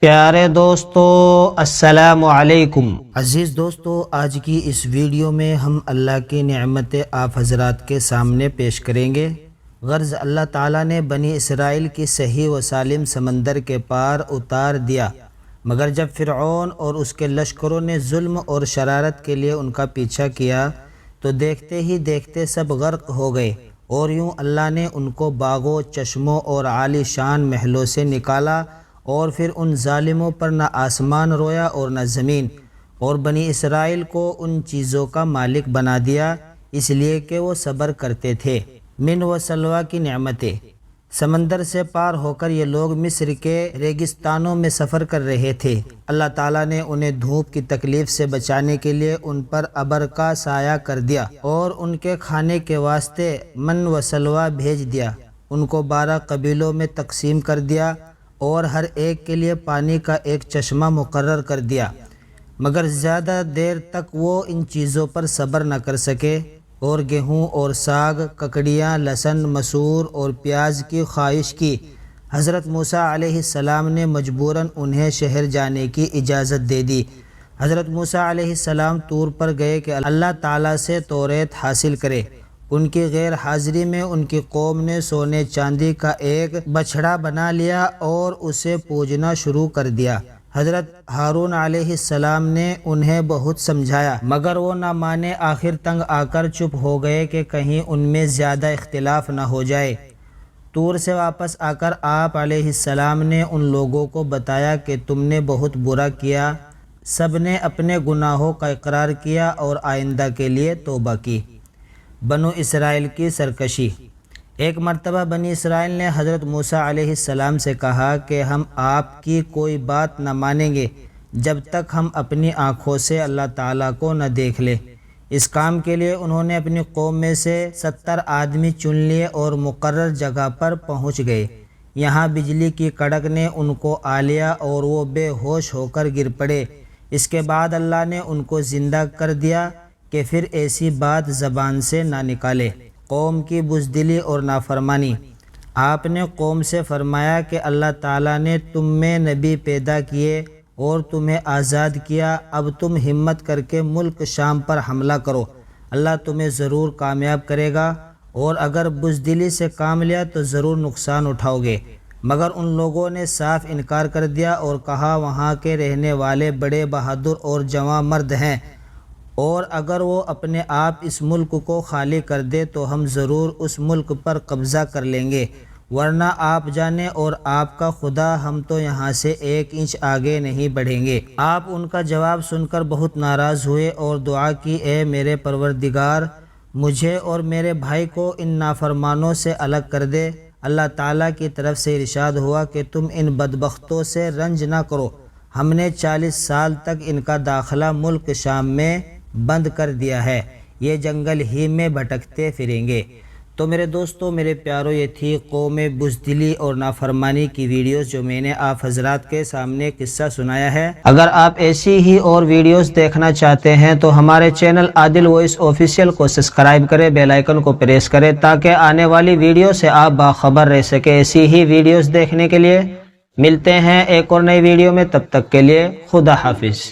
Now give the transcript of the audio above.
پیارے دوستو السلام علیکم۔ عزیز دوستو، آج کی اس ویڈیو میں ہم اللہ کی نعمتیں آپ حضرات کے سامنے پیش کریں گے۔ غرض اللہ تعالیٰ نے بنی اسرائیل کی صحیح و سالم سمندر کے پار اتار دیا، مگر جب فرعون اور اس کے لشکروں نے ظلم اور شرارت کے لیے ان کا پیچھا کیا تو دیکھتے ہی دیکھتے سب غرق ہو گئے، اور یوں اللہ نے ان کو باغوں، چشموں اور عالی شان محلوں سے نکالا، اور پھر ان ظالموں پر نہ آسمان رویا اور نہ زمین، اور بنی اسرائیل کو ان چیزوں کا مالک بنا دیا اس لیے کہ وہ صبر کرتے تھے۔ من و سلویٰ کی نعمتیں۔ سمندر سے پار ہو کر یہ لوگ مصر کے ریگستانوں میں سفر کر رہے تھے۔ اللہ تعالیٰ نے انہیں دھوپ کی تکلیف سے بچانے کے لیے ان پر ابر کا سایہ کر دیا، اور ان کے کھانے کے واسطے من و سلویٰ بھیج دیا۔ ان کو 12 قبیلوں میں تقسیم کر دیا، اور ہر ایک کے لیے پانی کا ایک چشمہ مقرر کر دیا، مگر زیادہ دیر تک وہ ان چیزوں پر صبر نہ کر سکے، اور گیہوں اور ساگ، ککڑیاں، لہسن، مسور اور پیاز کی خواہش کی۔ حضرت موسیٰ علیہ السلام نے مجبوراً انہیں شہر جانے کی اجازت دے دی۔ حضرت موسیٰ علیہ السلام طور پر گئے کہ اللہ تعالیٰ سے توریت حاصل کرے۔ ان کی غیر حاضری میں ان کی قوم نے سونے چاندی کا ایک بچھڑا بنا لیا اور اسے پوجنا شروع کر دیا۔ حضرت ہارون علیہ السلام نے انہیں بہت سمجھایا، مگر وہ نہ مانے۔ آخر تنگ آ کر چپ ہو گئے کہ کہیں ان میں زیادہ اختلاف نہ ہو جائے۔ طور سے واپس آ کر آپ علیہ السلام نے ان لوگوں کو بتایا کہ تم نے بہت برا کیا۔ سب نے اپنے گناہوں کا اقرار کیا اور آئندہ کے لیے توبہ کی۔ بنو اسرائیل کی سرکشی۔ ایک مرتبہ بنی اسرائیل نے حضرت موسیٰ علیہ السلام سے کہا کہ ہم آپ کی کوئی بات نہ مانیں گے جب تک ہم اپنی آنکھوں سے اللہ تعالیٰ کو نہ دیکھ لیں۔ اس کام کے لیے انہوں نے اپنی قوم میں سے 70 آدمی چن لیے اور مقرر جگہ پر پہنچ گئے۔ یہاں بجلی کی کڑک نے ان کو آ لیا اور وہ بے ہوش ہو کر گر پڑے۔ اس کے بعد اللہ نے ان کو زندہ کر دیا کہ پھر ایسی بات زبان سے نہ نکالے۔ قوم کی بزدلی اور نافرمانی۔ آپ نے قوم سے فرمایا کہ اللہ تعالیٰ نے تم میں نبی پیدا کیے اور تمہیں آزاد کیا، اب تم ہمت کر کے ملک شام پر حملہ کرو، اللہ تمہیں ضرور کامیاب کرے گا، اور اگر بزدلی سے کام لیا تو ضرور نقصان اٹھاؤ گے۔ مگر ان لوگوں نے صاف انکار کر دیا اور کہا وہاں کے رہنے والے بڑے بہادر اور جواں مرد ہیں، اور اگر وہ اپنے آپ اس ملک کو خالی کر دے تو ہم ضرور اس ملک پر قبضہ کر لیں گے، ورنہ آپ جانیں اور آپ کا خدا ہم تو یہاں سے 1 انچ آگے نہیں بڑھیں گے۔ آپ ان کا جواب سن کر بہت ناراض ہوئے اور دعا کی، اے میرے پروردگار، مجھے اور میرے بھائی کو ان نافرمانوں سے الگ کر دے۔ اللہ تعالیٰ کی طرف سے ارشاد ہوا کہ تم ان بدبختوں سے رنج نہ کرو، ہم نے 40 سال تک ان کا داخلہ ملک شام میں بند کر دیا ہے، یہ جنگل ہی میں بھٹکتے پھریں گے۔ تو میرے دوستو، میرے پیارو، یہ تھی قوم بزدلی اور نافرمانی کی ویڈیوز جو میں نے آپ حضرات کے سامنے قصہ سنایا ہے۔ اگر آپ ایسی ہی اور ویڈیوز دیکھنا چاہتے ہیں تو ہمارے چینل عادل وائس آفیشیل کو سبسکرائب کریں، بیل آئیکن کو پریس کریں تاکہ آنے والی ویڈیو سے آپ باخبر رہ سکیں۔ ایسی ہی ویڈیوز دیکھنے کے لیے ملتے ہیں ایک اور نئی ویڈیو میں، تب تک کے لیے خدا حافظ۔